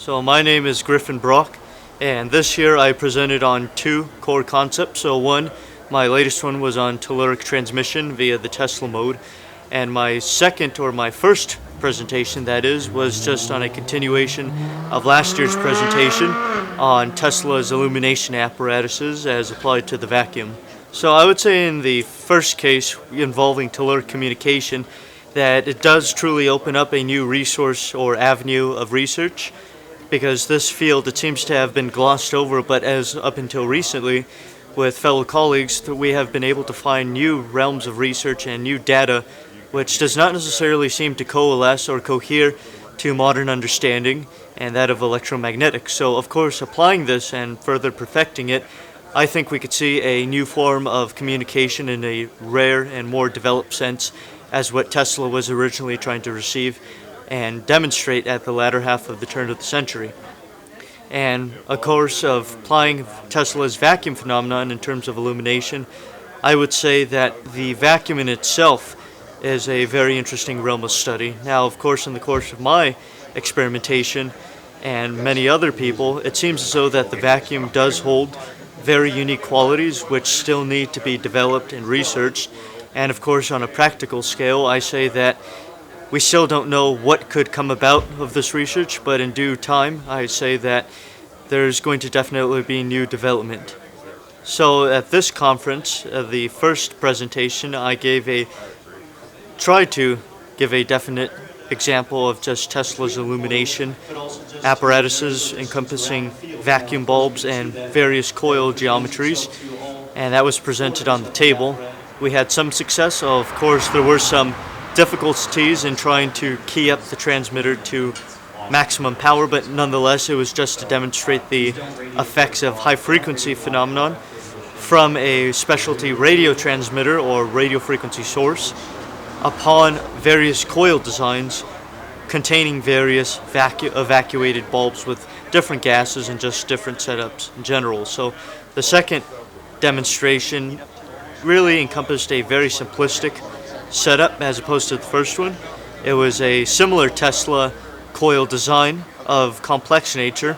So my name is Griffin and this year I presented on two core concepts. So one, my latest one was on Telluric transmission via the Tesla mode, and my first presentation, that is, was just on a continuation of last year's presentation on Tesla's illumination apparatuses as applied to the vacuum. So I would say in the first case involving Telluric communication that it does truly open up a new resource or avenue of research, because this field, it seems to have been glossed over, but as up until recently with fellow colleagues, we have been able to find new realms of research and new data which does not necessarily seem to coalesce or cohere to modern understanding and that of electromagnetics. So of course, applying this and further perfecting it, I think we could see a new form of communication in a rare and more developed sense as what Tesla was originally trying to receive and demonstrate at the latter half of the turn of the century. And of course, of applying Tesla's vacuum phenomenon in terms of illumination, I would say that the vacuum in itself is a very interesting realm of study. Now, of course, in the course of my experimentation and many other people, it seems as though that the vacuum does hold very unique qualities which still need to be developed and researched. And of course, on a practical scale, I say that we still don't know what could come about of this research, but in due time, I say that there's going to definitely be new development. So at this conference, the first presentation, I tried to give a definite example of just Tesla's illumination apparatuses encompassing vacuum bulbs and various coil geometries, and that was presented on the table. We had some success. Of course, there were some difficulties in trying to key up the transmitter to maximum power, but nonetheless it was just to demonstrate the effects of high frequency phenomenon from a specialty radio transmitter or radio frequency source upon various coil designs containing various evacuated bulbs with different gases and just different setups in general. So the second demonstration really encompassed a very simplistic setup as opposed to the first one. It was a similar Tesla coil design of complex nature.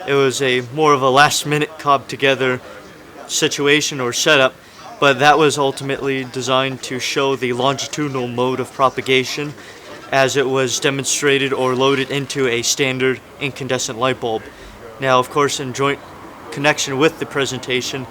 It was a more of a last-minute cobbed together situation or setup, but that was ultimately designed to show the longitudinal mode of propagation as it was demonstrated or loaded into a standard incandescent light bulb. Now, of course, in joint connection with the presentation,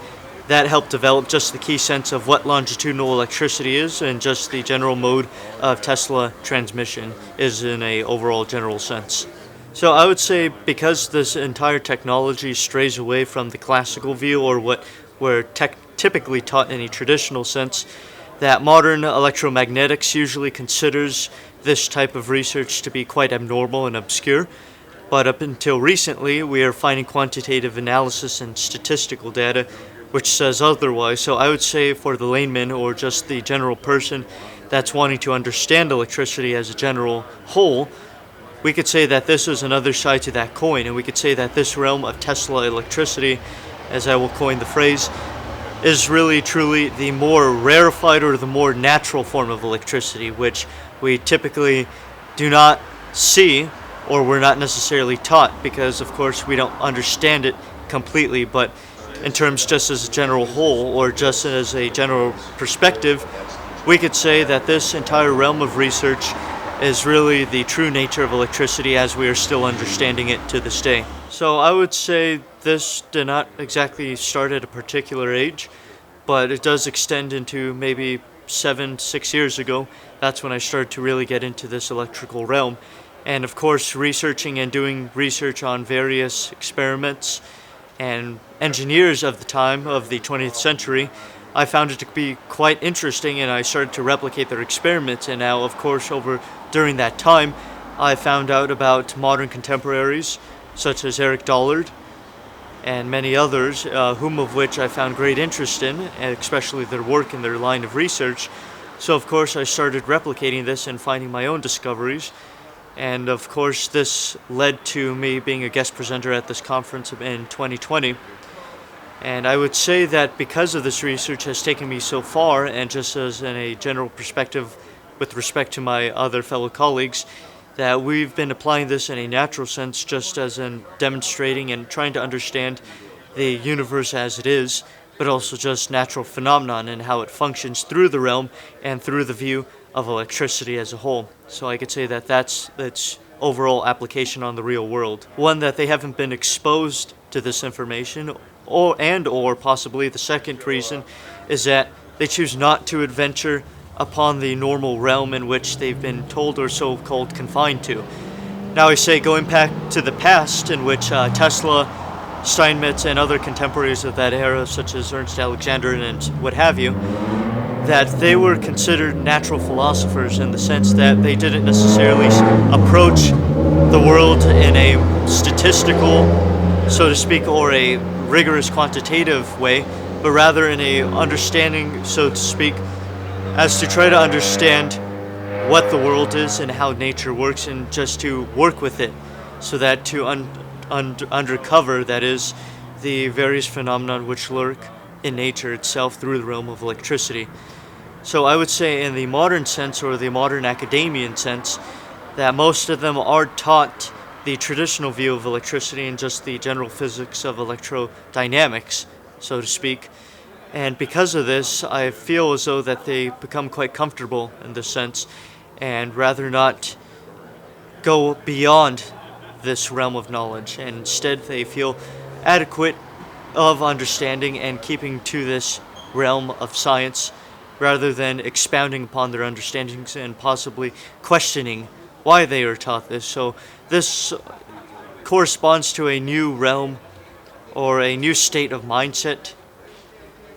that helped develop just the key sense of what longitudinal electricity is and just the general mode of Tesla transmission is in a overall general sense. So I would say because this entire technology strays away from the classical view or what we're typically taught in a traditional sense, that modern electromagnetics usually considers this type of research to be quite abnormal and obscure. But up until recently, we are finding quantitative analysis and statistical data which says otherwise. So I would say for the layman or just the general person that's wanting to understand electricity as a general whole, we could say that this is another side to that coin, and we could say that this realm of Tesla electricity, as I will coin the phrase, is really truly the more rarefied or the more natural form of electricity, which we typically do not see or we're not necessarily taught because, of course, we don't understand it completely. But in terms just as a general whole or just as a general perspective, we could say that this entire realm of research is really the true nature of electricity as we are still understanding it to this day. So I would say this did not exactly start at a particular age, but it does extend into maybe 6 years ago. That's when I started to really get into this electrical realm. And of course, researching and doing research on various experiments and engineers of the time of the 20th century, I found it to be quite interesting, and I started to replicate their experiments. And now, of course, during that time, I found out about modern contemporaries such as Eric Dollard and many others, whom of which I found great interest in, and especially their work in their line of research. So, of course, I started replicating this and finding my own discoveries. And of course, this led to me being a guest presenter at this conference in 2020. And I would say that because of this research has taken me so far, and just as in a general perspective with respect to my other fellow colleagues, that we've been applying this in a natural sense, just as in demonstrating and trying to understand the universe as it is, but also just natural phenomenon and how it functions through the realm and through the view of electricity as a whole. So I could say that that's its overall application on the real world. One, that they haven't been exposed to this information, or possibly the second reason is that they choose not to adventure upon the normal realm in which they've been told or so-called confined to. Now I say, going back to the past, in which Tesla, Steinmetz, and other contemporaries of that era, such as Ernst Alexander and what have you, that they were considered natural philosophers in the sense that they didn't necessarily approach the world in a statistical, so to speak, or a rigorous quantitative way, but rather in a understanding, so to speak, as to try to understand what the world is and how nature works, and just to work with it, so that to undercover, that is, the various phenomena which lurk in nature itself through the realm of electricity. So I would say, in the modern sense, or the modern academian sense, that most of them are taught the traditional view of electricity and just the general physics of electrodynamics, so to speak. And because of this, I feel as though that they become quite comfortable in this sense, and rather not go beyond this realm of knowledge, and instead they feel adequate of understanding and keeping to this realm of science, rather than expounding upon their understandings and possibly questioning why they are taught this. So this corresponds to a new realm or a new state of mindset,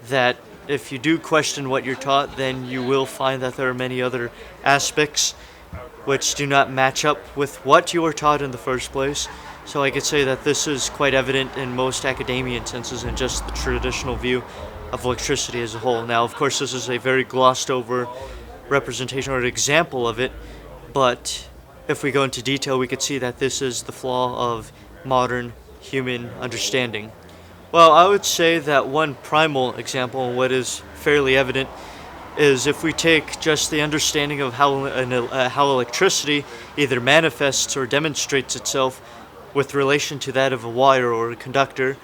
that if you do question what you're taught, then you will find that there are many other aspects which do not match up with what you were taught in the first place. So I could say that this is quite evident in most academian senses and just the traditional view of electricity as a whole. Now, of course, this is a very glossed over representation or an example of it, but if we go into detail, we could see that this is the flaw of modern human understanding. Well, I would say that one primal example, and what is fairly evident, is if we take just the understanding of how electricity either manifests or demonstrates itself with relation to that of a wire or a conductor,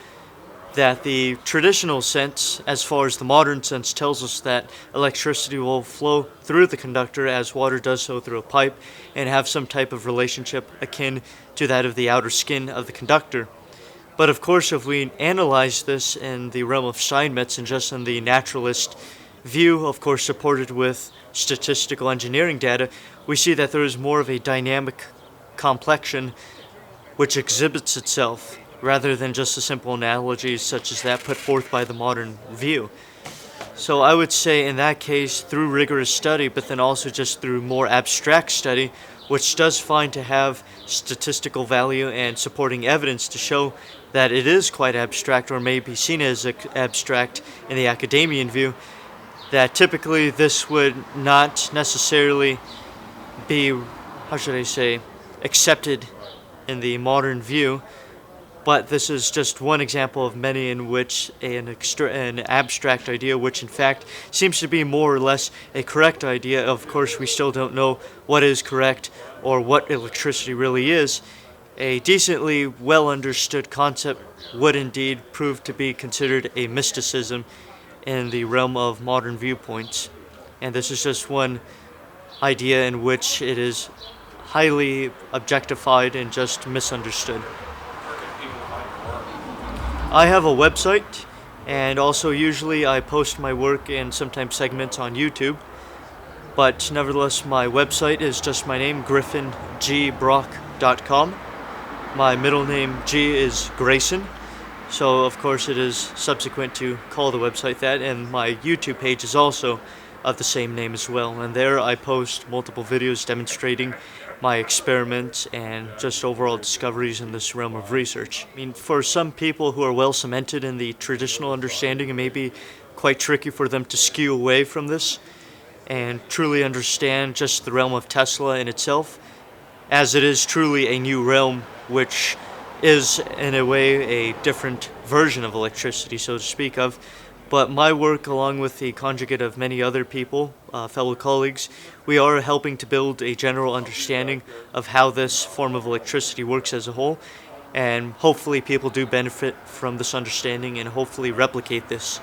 that the traditional sense, as far as the modern sense, tells us that electricity will flow through the conductor as water does so through a pipe, and have some type of relationship akin to that of the outer skin of the conductor. But of course, if we analyze this in the realm of Steinmetz and just in the naturalist view, of course supported with statistical engineering data, we see that there is more of a dynamic complexion which exhibits itself, rather than just the simple analogies such as that put forth by the modern view. So I would say in that case, through rigorous study, but then also just through more abstract study, which does find to have statistical value and supporting evidence to show that it is quite abstract, or may be seen as abstract in the academian view, that typically this would not necessarily be, how should I say, accepted in the modern view. But this is just one example of many in which an abstract idea, which in fact seems to be more or less a correct idea. Of course, we still don't know what is correct or what electricity really is. A decently well understood concept would indeed prove to be considered a mysticism in the realm of modern viewpoints. And this is just one idea in which it is highly objectified and just misunderstood. I have a website, and also usually I post my work and sometimes segments on YouTube, but nevertheless my website is just my name, griffingBrock.com. My middle name G is Grayson, so of course it is subsequent to call the website that, and my YouTube page is also of the same name as well, and there I post multiple videos demonstrating my experiments and just overall discoveries in this realm of research. I mean, for some people who are well cemented in the traditional understanding, it may be quite tricky for them to skew away from this and truly understand just the realm of Tesla in itself, as it is truly a new realm which is in a way a different version of electricity, so to speak of. But my work, along with the conjugate of many other people, fellow colleagues, we are helping to build a general understanding of how this form of electricity works as a whole. And hopefully people do benefit from this understanding and hopefully replicate this